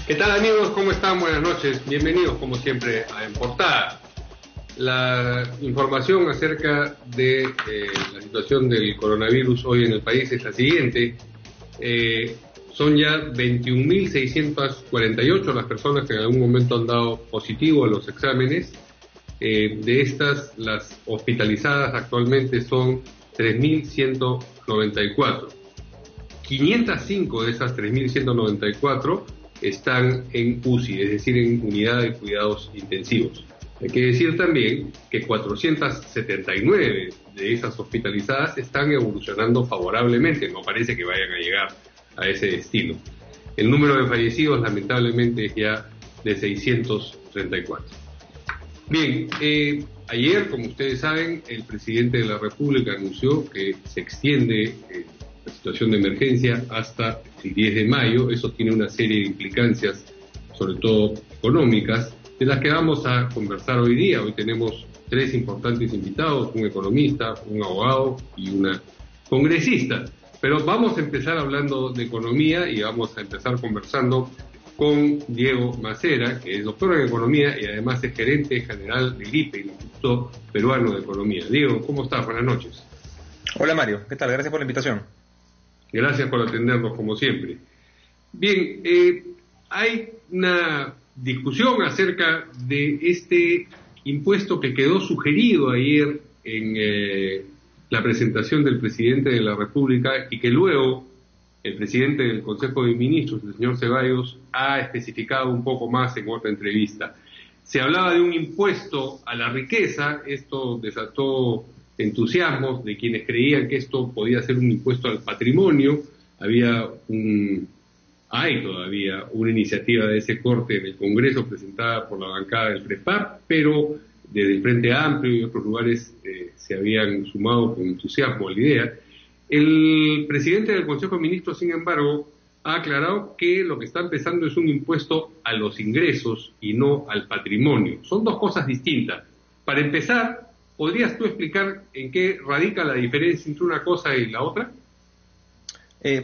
¿Qué tal, amigos? ¿Cómo están? Buenas noches. Bienvenidos como siempre a En Portada. La información acerca de la situación del coronavirus hoy en el país es la siguiente. Son ya 21.648 las personas que en algún momento han dado positivo a los exámenes. De estas, las hospitalizadas actualmente son 3.194. 505 de esas 3.194 están en UCI, es decir, en unidad de cuidados intensivos. Hay que decir también que 479 de esas hospitalizadas están evolucionando favorablemente, no parece que vayan a llegar a ese destino. El número de fallecidos, lamentablemente, es ya de 634. Bien, ayer, como ustedes saben, el presidente de la República anunció que se extiende la situación de emergencia hasta el 10 de mayo. Eso tiene una serie de implicancias, sobre todo económicas, de las que vamos a conversar hoy día. Hoy tenemos tres importantes invitados, un economista, un abogado y una congresista. Pero vamos a empezar hablando de economía y vamos a empezar conversando con Diego Macera, que es doctor en economía y además es gerente general del IPE, el Instituto Peruano de Economía. Diego, ¿cómo estás? Buenas noches. Hola Mario, ¿qué tal? Gracias por la invitación. Gracias por atendernos como siempre. Bien, hay una discusión acerca de este impuesto que quedó sugerido ayer en la presentación del presidente de la República y que luego el presidente del Consejo de Ministros, el señor Ceballos, ha especificado un poco más en otra entrevista. Se hablaba de un impuesto a la riqueza. Esto desató entusiasmos de quienes creían que esto podía ser un impuesto al patrimonio. Hay todavía una iniciativa de ese corte en el Congreso presentada por la bancada del FREPAP, pero desde el Frente Amplio y otros lugares se habían sumado con entusiasmo a la idea. El presidente del Consejo de Ministros, sin embargo, ha aclarado que lo que está empezando es un impuesto a los ingresos y no al patrimonio. Son dos cosas distintas. Para empezar, ¿podrías tú explicar en qué radica la diferencia entre una cosa y la otra?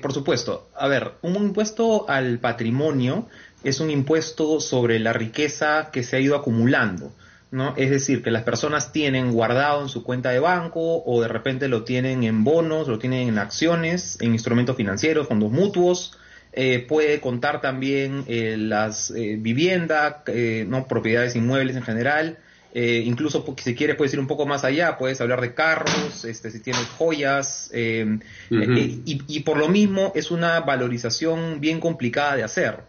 Por supuesto. A ver, un impuesto al patrimonio es un impuesto sobre la riqueza que se ha ido acumulando, ¿no? Es decir, que las personas tienen guardado en su cuenta de banco o de repente lo tienen en bonos, lo tienen en acciones, en instrumentos financieros, fondos mutuos. Puede contar también las viviendas, no propiedades inmuebles en general. Incluso si quieres puedes ir un poco más allá, puedes hablar de carros, si tienes joyas, y por lo mismo es una valorización bien complicada de hacer.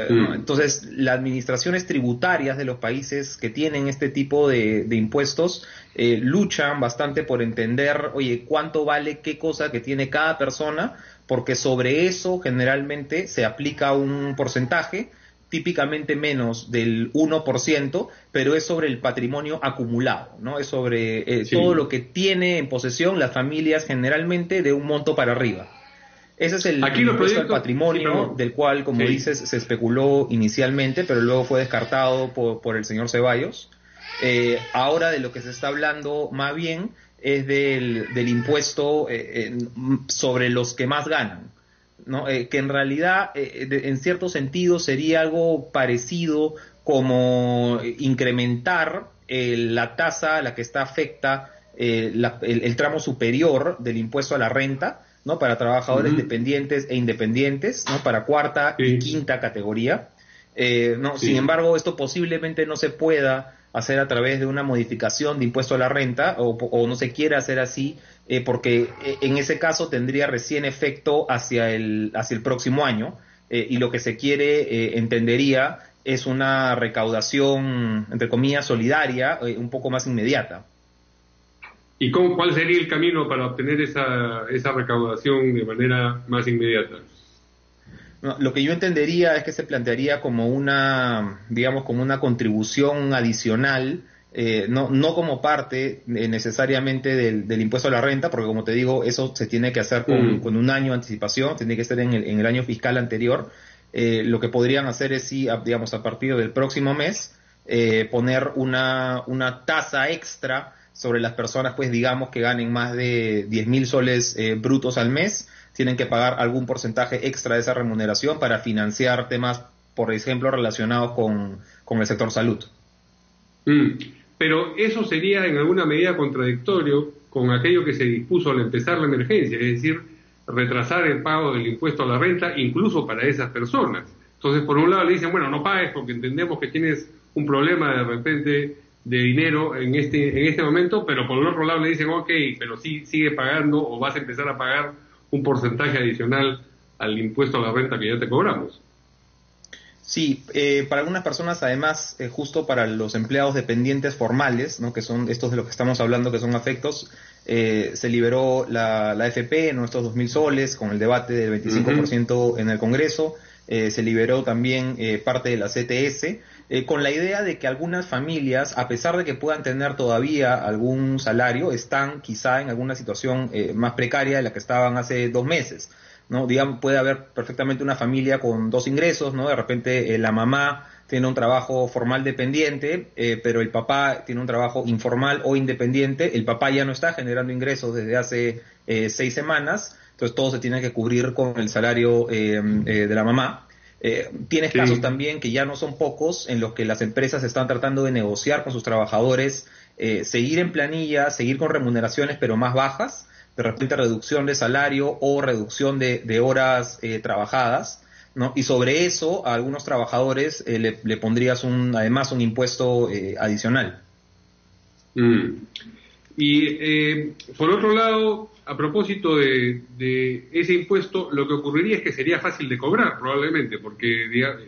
¿No? Entonces, las administraciones tributarias de los países que tienen este tipo de impuestos luchan bastante por entender, oye, cuánto vale qué cosa que tiene cada persona, porque sobre eso generalmente se aplica un porcentaje, típicamente menos del 1%, pero es sobre el patrimonio acumulado, ¿no? Es sobre todo lo que tiene en posesión las familias generalmente de un monto para arriba. Ese es el impuesto al patrimonio, del cual, como dices, se especuló inicialmente, pero luego fue descartado por el señor Ceballos. Ahora de lo que se está hablando más bien es del impuesto sobre los que más ganan, ¿no? Que en realidad, en cierto sentido, sería algo parecido como incrementar la tasa a la que está afecta el tramo superior del impuesto a la renta, ¿no? Para trabajadores dependientes e independientes, ¿no? Para cuarta y quinta categoría. ¿No? Sin embargo, esto posiblemente no se pueda hacer a través de una modificación de impuesto a la renta o no se quiere hacer así porque en ese caso tendría recién efecto hacia el próximo año y lo que se quiere, entendería, es una recaudación, entre comillas, solidaria, un poco más inmediata. ¿Y cuál sería el camino para obtener esa recaudación de manera más inmediata? No, lo que yo entendería es que se plantearía como una contribución adicional, no como parte necesariamente del impuesto a la renta, porque como te digo, eso se tiene que hacer con un año de anticipación, tiene que ser en el año fiscal anterior. Lo que podrían hacer es, a partir del próximo mes, poner una tasa extra sobre las personas, pues digamos, que ganen más de 10.000 soles brutos al mes. Tienen que pagar algún porcentaje extra de esa remuneración para financiar temas por ejemplo, relacionados con el sector salud. Pero eso sería en alguna medida contradictorio con aquello que se dispuso al empezar la emergencia, es decir, retrasar el pago del impuesto a la renta incluso para esas personas. Entonces, por un lado le dicen, bueno, no pagues porque entendemos que tienes un problema de repente de dinero en este momento, pero por el otro lado le dicen, ok, pero sí sigue pagando o vas a empezar a pagar un porcentaje adicional al impuesto a la renta que ya te cobramos. Sí, para algunas personas, además, justo para los empleados dependientes formales, ¿no? Que son estos de los que estamos hablando, que son afectos, se liberó la AFP, ¿no? Estos 2.000 soles, con el debate del 25% en el Congreso. Se liberó también parte de la CTS, con la idea de que algunas familias, a pesar de que puedan tener todavía algún salario, están quizá en alguna situación más precaria de la que estaban hace 2 meses. ¿No? Digamos, puede haber perfectamente una familia con 2 ingresos, ¿no? De repente la mamá tiene un trabajo formal dependiente, pero el papá tiene un trabajo informal o independiente. El papá ya no está generando ingresos desde hace 6 semanas, entonces todo se tiene que cubrir con el salario de la mamá. Tienes casos también que ya no son pocos, en los que las empresas están tratando de negociar con sus trabajadores, seguir en planilla, seguir con remuneraciones pero más bajas, de repente reducción de salario o reducción de horas trabajadas, ¿no? Y sobre eso a algunos trabajadores le pondrías además un impuesto adicional. Y por otro lado, a propósito de ese impuesto, lo que ocurriría es que sería fácil de cobrar probablemente, porque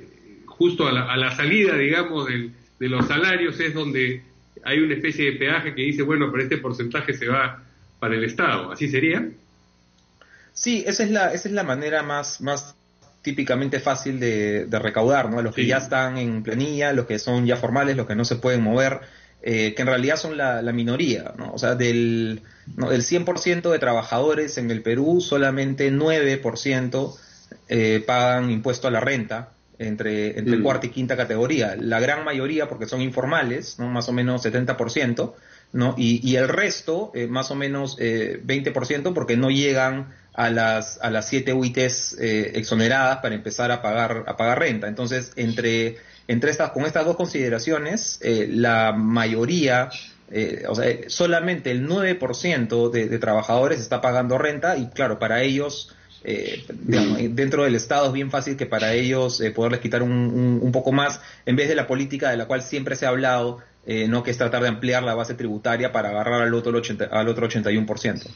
justo a la salida, digamos, de los salarios es donde hay una especie de peaje que dice, bueno, pero este porcentaje se va para el Estado. ¿Así sería? Sí, esa es la manera más típicamente fácil de recaudar, ¿no? Los que ya están en planilla, los que son ya formales, los que no se pueden mover, que en realidad son la minoría, ¿no? O sea, del 100% de trabajadores en el Perú, solamente 9% pagan impuesto a la renta entre cuarta y quinta categoría. La gran mayoría, porque son informales, ¿no? Más o menos 70%, ¿no? Y el resto, más o menos 20%, porque no llegan a las 7 UITs exoneradas para empezar a pagar renta. Entonces, con estas dos consideraciones, la mayoría, o sea, solamente el 9% de trabajadores está pagando renta, y claro, para ellos, digamos, dentro del Estado es bien fácil que para ellos poderles quitar un poco más, en vez de la política de la cual siempre se ha hablado, no, que es tratar de ampliar la base tributaria para agarrar al otro 81%.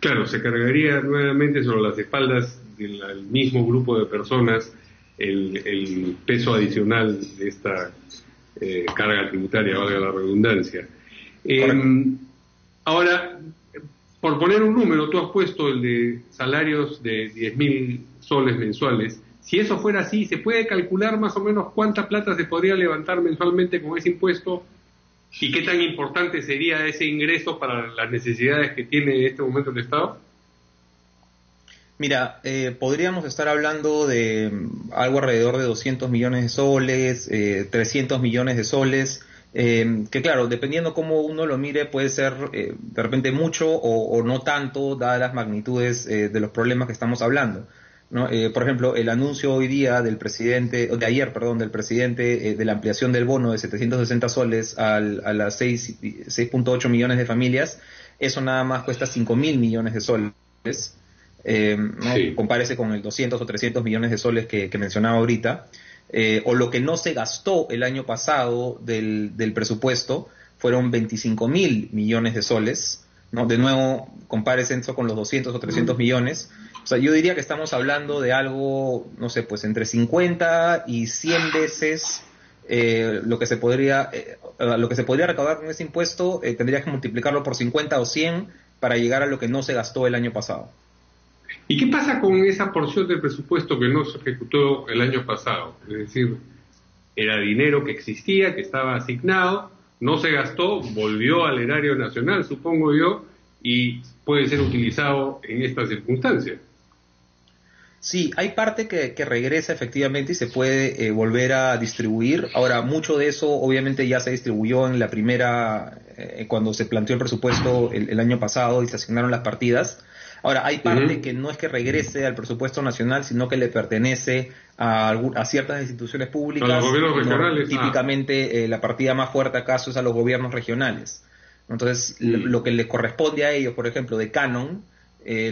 Claro, se cargaría nuevamente sobre las espaldas del mismo grupo de personas el peso adicional de esta carga tributaria, valga la redundancia. Ahora, por poner un número, tú has puesto el de salarios de 10.000 soles mensuales. Si eso fuera así, ¿se puede calcular más o menos cuánta plata se podría levantar mensualmente con ese impuesto? ¿Y qué tan importante sería ese ingreso para las necesidades que tiene en este momento el Estado? Mira, podríamos estar hablando de algo alrededor de 200 millones de soles, 300 millones de soles, que claro, dependiendo cómo uno lo mire, puede ser de repente mucho o no tanto, dadas las magnitudes de los problemas que estamos hablando, ¿no? Por ejemplo, el anuncio hoy día del presidente, o de ayer, perdón, del presidente, de la ampliación del bono de 760 soles a las 6.8 millones de familias, eso nada más cuesta 5.000 millones de soles. ¿No? Sí. Compárese con el 200 o 300 millones de soles que mencionaba ahorita, o lo que no se gastó el año pasado del presupuesto fueron 25.000 millones de soles, ¿no? De nuevo, compárese eso con los 200 o 300 millones. O sea, yo diría que estamos hablando de algo, no sé, pues entre 50 y 100 veces lo que se podría recaudar con ese impuesto. Tendrías que multiplicarlo por 50 o 100 para llegar a lo que no se gastó el año pasado. ¿Y qué pasa con esa porción del presupuesto que no se ejecutó el año pasado? Es decir, era dinero que existía, que estaba asignado, no se gastó, volvió al erario nacional, supongo yo, y puede ser utilizado en estas circunstancias. Sí, hay parte que regresa efectivamente y se puede volver a distribuir. Ahora, mucho de eso obviamente ya se distribuyó en la primera, cuando se planteó el presupuesto el año pasado y se asignaron las partidas. Ahora, hay parte que no es que regrese al presupuesto nacional, sino que le pertenece a ciertas instituciones públicas. A los gobiernos regionales. Típicamente la partida más fuerte acaso es a los gobiernos regionales. Entonces, lo que le corresponde a ellos, por ejemplo, de canon,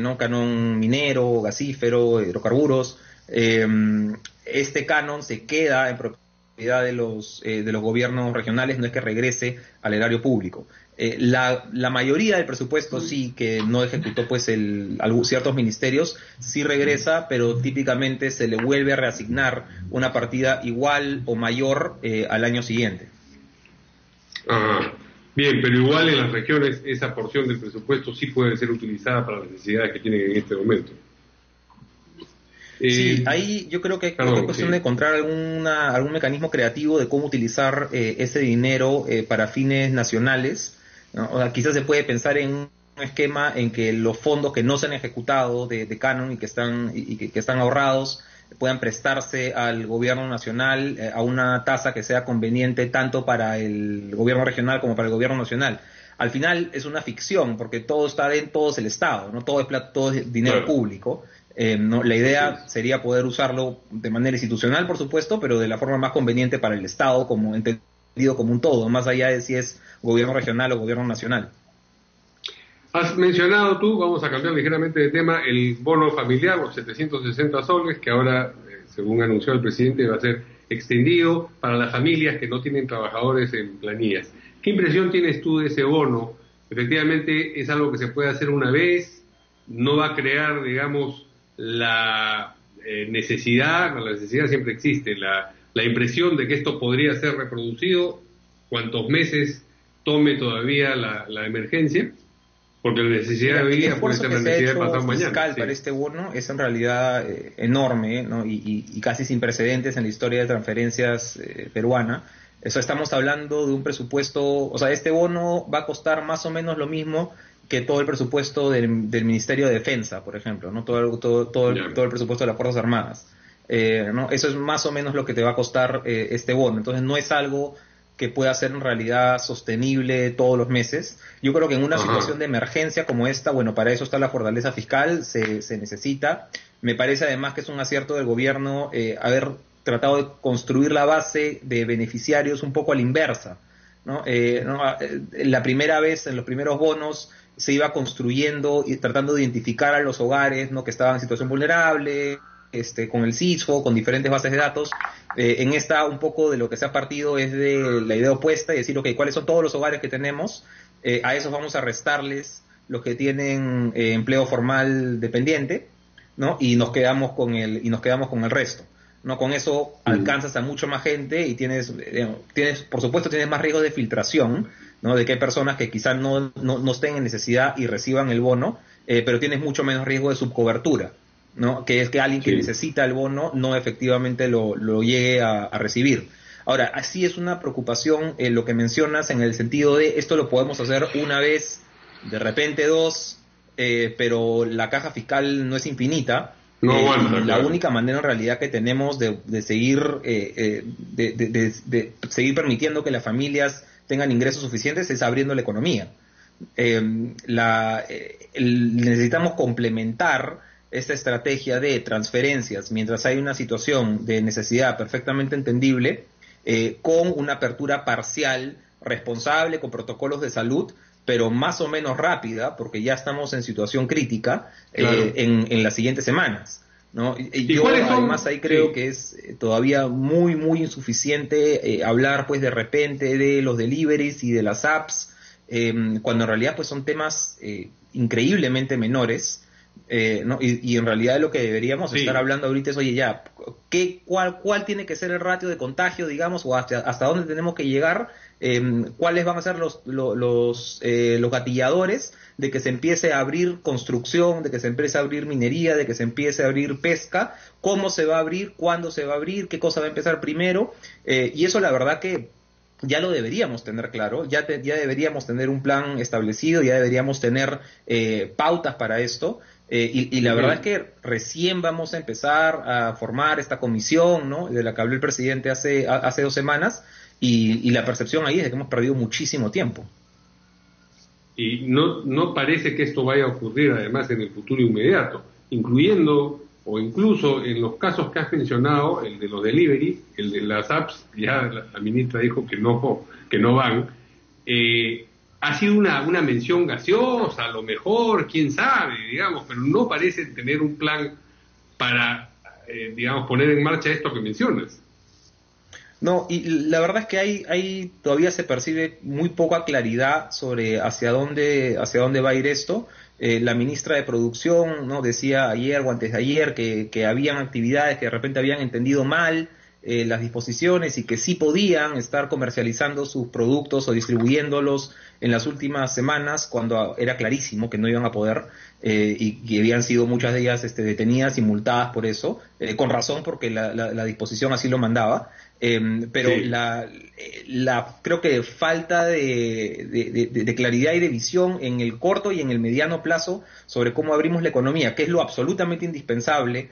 ¿no? Canon minero, gasífero, hidrocarburos, este canon se queda en propiedad de los gobiernos regionales, no es que regrese al erario público. La mayoría del presupuesto sí que no ejecutó pues ciertos ministerios sí regresa, pero típicamente se le vuelve a reasignar una partida igual o mayor al año siguiente. Bien, pero igual en las regiones esa porción del presupuesto sí puede ser utilizada para las necesidades que tienen en este momento. Sí, ahí yo creo que es cuestión de encontrar algún mecanismo creativo de cómo utilizar ese dinero para fines nacionales, ¿no? O sea, quizás se puede pensar en un esquema en que los fondos que no se han ejecutado de Canon y que están ahorrados puedan prestarse al gobierno nacional a una tasa que sea conveniente tanto para el gobierno regional como para el gobierno nacional. Al final es una ficción porque todo es el Estado, no todo es dinero público. No, la idea sería poder usarlo de manera institucional, por supuesto, pero de la forma más conveniente para el Estado, como entendido como un todo, más allá de si es gobierno regional o gobierno nacional. Has mencionado tú, vamos a cambiar ligeramente de tema, el bono familiar, los 760 soles, que ahora, según anunció el presidente, va a ser extendido para las familias que no tienen trabajadores en planillas. ¿Qué impresión tienes tú de ese bono? Efectivamente, ¿es algo que se puede hacer una vez? ¿No va a crear, digamos, la necesidad? La necesidad siempre existe, la impresión de que esto podría ser reproducido cuantos meses tome todavía la emergencia? Porque la necesidad de hoy día puede ser la necesidad de pasado mañana. El fiscal para este bono es en realidad enorme, ¿no? y casi sin precedentes en la historia de transferencias peruana. Eso estamos hablando de un presupuesto, o sea, este bono va a costar más o menos lo mismo que todo el presupuesto del Ministerio de Defensa, por ejemplo, ¿no? Todo el presupuesto de las Fuerzas Armadas. ¿No? Eso es más o menos lo que te va a costar este bono. Entonces no es algo que pueda ser en realidad sostenible todos los meses. Yo creo que en una situación de emergencia como esta, bueno, para eso está la fortaleza fiscal, se necesita. Me parece además que es un acierto del gobierno haber tratado de construir la base de beneficiarios un poco a la inversa, ¿no? La primera vez, en los primeros bonos, se iba construyendo y tratando de identificar a los hogares, ¿no?, que estaban en situación vulnerable, con el CISFO, con diferentes bases de datos. En esta, un poco de lo que se ha partido es de la idea opuesta y decir, ok, ¿cuáles son todos los hogares que tenemos? A esos vamos a restarles los que tienen empleo formal dependiente, ¿no? Y nos quedamos con el resto, ¿no? Con eso alcanzas a mucho más gente y tienes, por supuesto, tienes más riesgo de filtración, ¿no? De que hay personas que quizás no estén en necesidad y reciban el bono, pero tienes mucho menos riesgo de subcobertura, ¿no? Que es que alguien que necesita el bono no efectivamente lo llegue a recibir. Ahora, así es una preocupación lo que mencionas en el sentido de esto lo podemos hacer una vez, de repente dos, pero la caja fiscal no es infinita. La única manera en realidad que tenemos de seguir seguir permitiendo que las familias tengan ingresos suficientes es abriendo la economía. Necesitamos complementar esta estrategia de transferencias mientras hay una situación de necesidad perfectamente entendible con una apertura parcial, responsable, con protocolos de salud, pero más o menos rápida, porque ya estamos en situación crítica en las siguientes semanas, ¿no? Yo además ahí creo que es todavía muy muy insuficiente hablar pues de repente de los deliveries y de las apps, cuando en realidad pues son temas increíblemente menores. ¿No? Y en realidad lo que deberíamos estar hablando ahorita es, oye, ya, ¿cuál tiene que ser el ratio de contagio, digamos, o hasta dónde tenemos que llegar? ¿Cuáles van a ser los gatilladores de que se empiece a abrir construcción, de que se empiece a abrir minería, de que se empiece a abrir pesca? ¿Cómo se va a abrir? ¿Cuándo se va a abrir? ¿Qué cosa va a empezar primero? Y eso la verdad que ya lo deberíamos tener claro, ya deberíamos tener un plan establecido, ya deberíamos tener pautas para esto. Y la verdad es que recién vamos a empezar a formar esta comisión, ¿no?, de la que habló el presidente hace 2 semanas, y la percepción ahí es de que hemos perdido muchísimo tiempo. Y no parece que esto vaya a ocurrir además en el futuro inmediato, incluyendo o incluso en los casos que has mencionado, el de los delivery, el de las apps, ya la ministra dijo que no van. Ha sido una mención gaseosa, a lo mejor, quién sabe, digamos, pero no parece tener un plan para, digamos, poner en marcha esto que mencionas. No, y la verdad es que hay todavía se percibe muy poca claridad sobre hacia dónde va a ir esto. La ministra de Producción, ¿no?, decía ayer o antes de ayer que habían actividades que de repente habían entendido mal las disposiciones y que sí podían estar comercializando sus productos o distribuyéndolos en las últimas semanas, cuando era clarísimo que no iban a poder, y que habían sido muchas de ellas detenidas y multadas por eso, con razón, porque la disposición así lo mandaba. Pero sí, creo que falta de claridad y de visión en el corto y en el mediano plazo sobre cómo abrimos la economía, que es lo absolutamente indispensable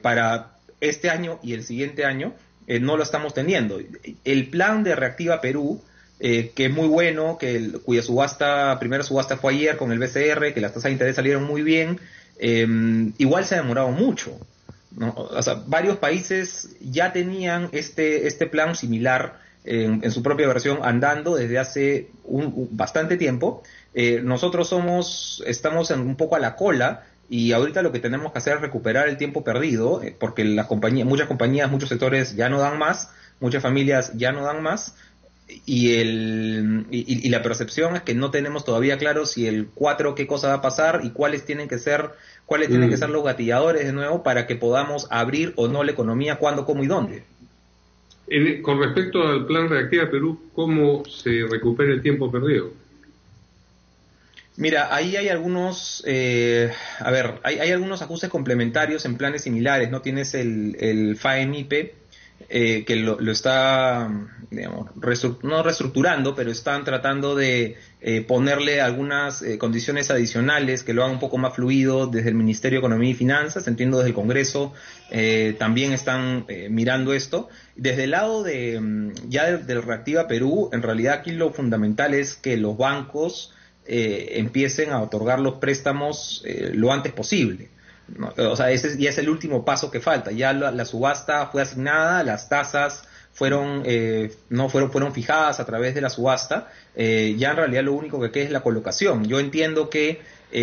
para este año y el siguiente año. No lo estamos teniendo. El plan de Reactiva Perú, que es muy bueno, cuya primera subasta fue ayer con el BCR, que las tasas de interés salieron muy bien, igual se ha demorado mucho, ¿no? O sea, varios países ya tenían este plan similar en su propia versión andando desde hace bastante tiempo. Nosotros estamos un poco a la cola, y ahorita lo que tenemos que hacer es recuperar el tiempo perdido, porque muchas compañías, muchos sectores ya no dan más, muchas familias ya no dan más, y la percepción es que no tenemos todavía claro si el 4 qué cosa va a pasar y cuáles tienen que ser los gatilladores de nuevo para que podamos abrir o no la economía, cuándo, cómo y dónde. Con respecto al plan Reactiva Perú, ¿cómo se recupera el tiempo perdido? Mira, ahí hay algunos, hay algunos ajustes complementarios en planes similares, ¿no? Tienes el FAEMIPE, que lo está, digamos, no reestructurando, pero están tratando de ponerle algunas condiciones adicionales que lo hagan un poco más fluido desde el Ministerio de Economía y Finanzas, entiendo desde el Congreso, también están mirando esto. Desde el lado del Reactiva Perú, en realidad aquí lo fundamental es que los bancos empiecen a otorgar los préstamos lo antes posible, ¿no? O sea, ese ya es el último paso que falta. Ya la subasta fue asignada, las tasas fueron fijadas a través de la subasta. Ya en realidad lo único que queda es la colocación. Yo entiendo que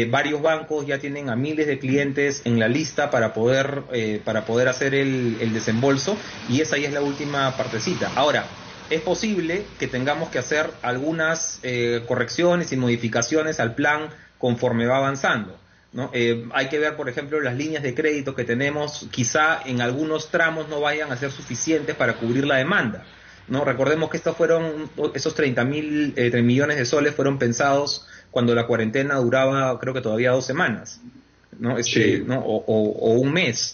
varios bancos ya tienen a miles de clientes en la lista para poder hacer el desembolso, y esa ya es la última partecita. Ahora, es posible que tengamos que hacer algunas correcciones y modificaciones al plan conforme va avanzando, ¿no? Hay que ver, por ejemplo, las líneas de crédito que tenemos, quizá en algunos tramos no vayan a ser suficientes para cubrir la demanda, ¿no? Recordemos que esos 30 millones de soles fueron pensados cuando la cuarentena duraba, creo que todavía 2 semanas, ¿no? Sí. ¿no? O un mes.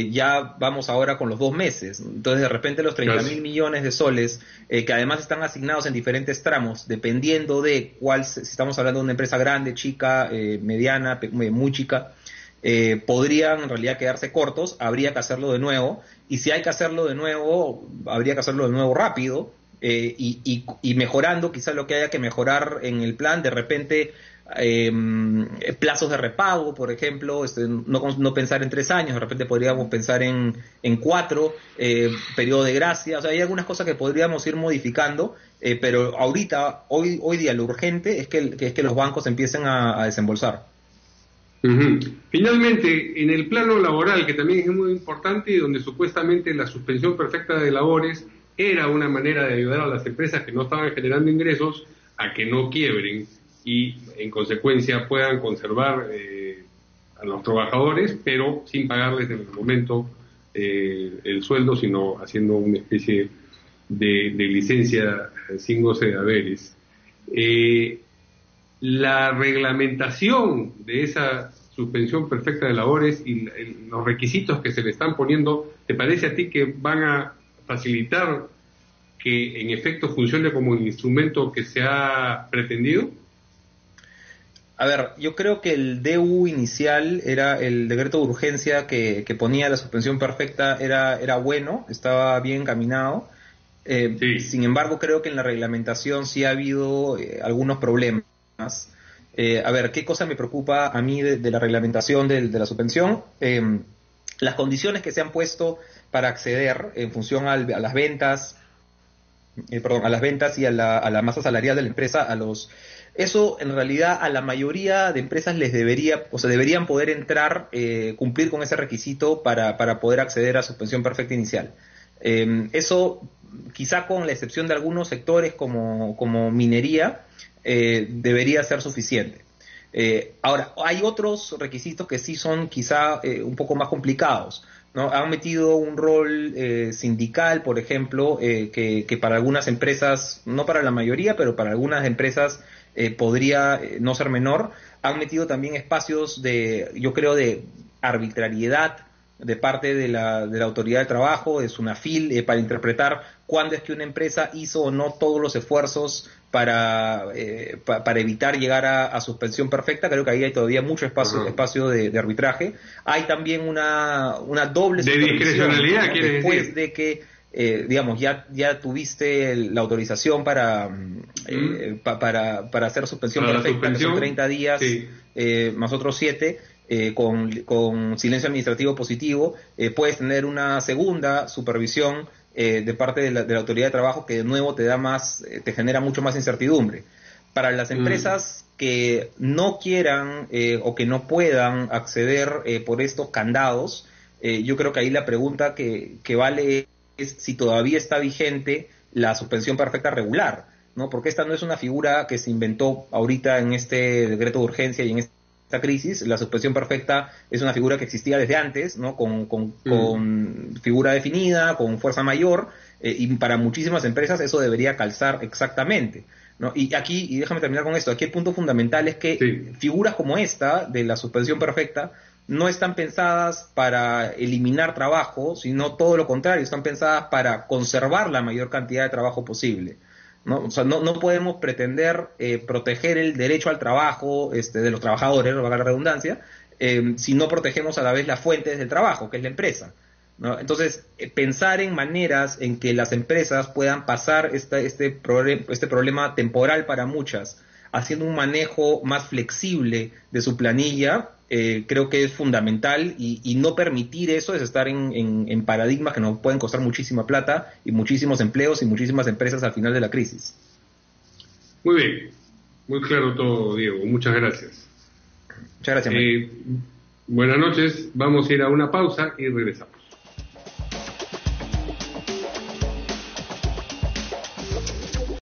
Ya vamos ahora con los 2 meses. Entonces, de repente, los 30.000 millones de soles, que además están asignados en diferentes tramos, dependiendo de si estamos hablando de una empresa grande, chica, mediana, muy chica, podrían en realidad quedarse cortos. Habría que hacerlo de nuevo, y si hay que hacerlo de nuevo, habría que hacerlo de nuevo rápido, y mejorando quizás lo que haya que mejorar en el plan. De repente, plazos de repago, por ejemplo, no pensar en 3 años, de repente podríamos pensar en 4, periodo de gracia. O sea, hay algunas cosas que podríamos ir modificando, pero hoy día lo urgente es que los bancos empiecen a desembolsar. Uh-huh. Finalmente, en el plano laboral, que también es muy importante y donde supuestamente la suspensión perfecta de labores era una manera de ayudar a las empresas que no estaban generando ingresos a que no quiebren y en consecuencia puedan conservar a los trabajadores, pero sin pagarles en el momento el sueldo, sino haciendo una especie de licencia sin goce de haberes. La reglamentación de esa suspensión perfecta de labores y los requisitos que se le están poniendo, ¿te parece a ti que van a facilitar que en efecto funcione como el instrumento que se ha pretendido? A ver, yo creo que el DU inicial, era el decreto de urgencia que ponía la suspensión perfecta, era bueno, estaba bien encaminado. Sí. Sin embargo, creo que en la reglamentación sí ha habido algunos problemas. A ver, ¿qué cosa me preocupa a mí de la reglamentación de la suspensión? Las condiciones que se han puesto para acceder en función a las ventas, a las ventas y a la masa salarial de la empresa, eso en realidad a la mayoría de empresas les deberían poder entrar, cumplir con ese requisito para poder acceder a suspensión perfecta inicial. Eso, quizá con la excepción de algunos sectores como minería, debería ser suficiente. Ahora, hay otros requisitos que sí son quizá un poco más complicados, ¿no? Han metido un rol sindical, por ejemplo, que para algunas empresas, no para la mayoría, pero para algunas empresas podría no ser menor. Han metido también espacios yo creo, de arbitrariedad de parte de la autoridad de trabajo, de SUNAFIL, para interpretar cuándo es que una empresa hizo o no todos los esfuerzos para evitar llegar a suspensión perfecta. Creo que ahí hay todavía mucho espacio de arbitraje. Hay también una doble de discrecionalidad, después de que digamos, ya tuviste la autorización para hacer suspensión perfecta, que son 30 días, sí, más otros 7, con silencio administrativo positivo, puedes tener una segunda supervisión de parte de la autoridad de trabajo, que de nuevo te genera mucho más incertidumbre. Para las empresas que no quieran o que no puedan acceder por estos candados, yo creo que ahí la pregunta que vale es si todavía está vigente la suspensión perfecta regular, ¿no? Porque esta no es una figura que se inventó ahorita en este decreto de urgencia y en esta crisis. La suspensión perfecta es una figura que existía desde antes, ¿no? Con figura definida, con fuerza mayor, y para muchísimas empresas eso debería calzar exactamente, ¿no? Y déjame terminar con esto, aquí el punto fundamental es que figuras como esta, de la suspensión perfecta, no están pensadas para eliminar trabajo, sino todo lo contrario, están pensadas para conservar la mayor cantidad de trabajo posible, ¿no? O sea, no podemos pretender proteger el derecho al trabajo de los trabajadores, no valga la redundancia, si no protegemos a la vez las fuentes del trabajo, que es la empresa, ¿no? Entonces, pensar en maneras en que las empresas puedan pasar este problema temporal para muchas, haciendo un manejo más flexible de su planilla, creo que es fundamental, y no permitir eso es estar en paradigmas que nos pueden costar muchísima plata y muchísimos empleos y muchísimas empresas al final de la crisis. Muy bien, muy claro todo, Diego, muchas gracias. Muchas gracias, Mario. Buenas noches, vamos a ir a una pausa y regresamos.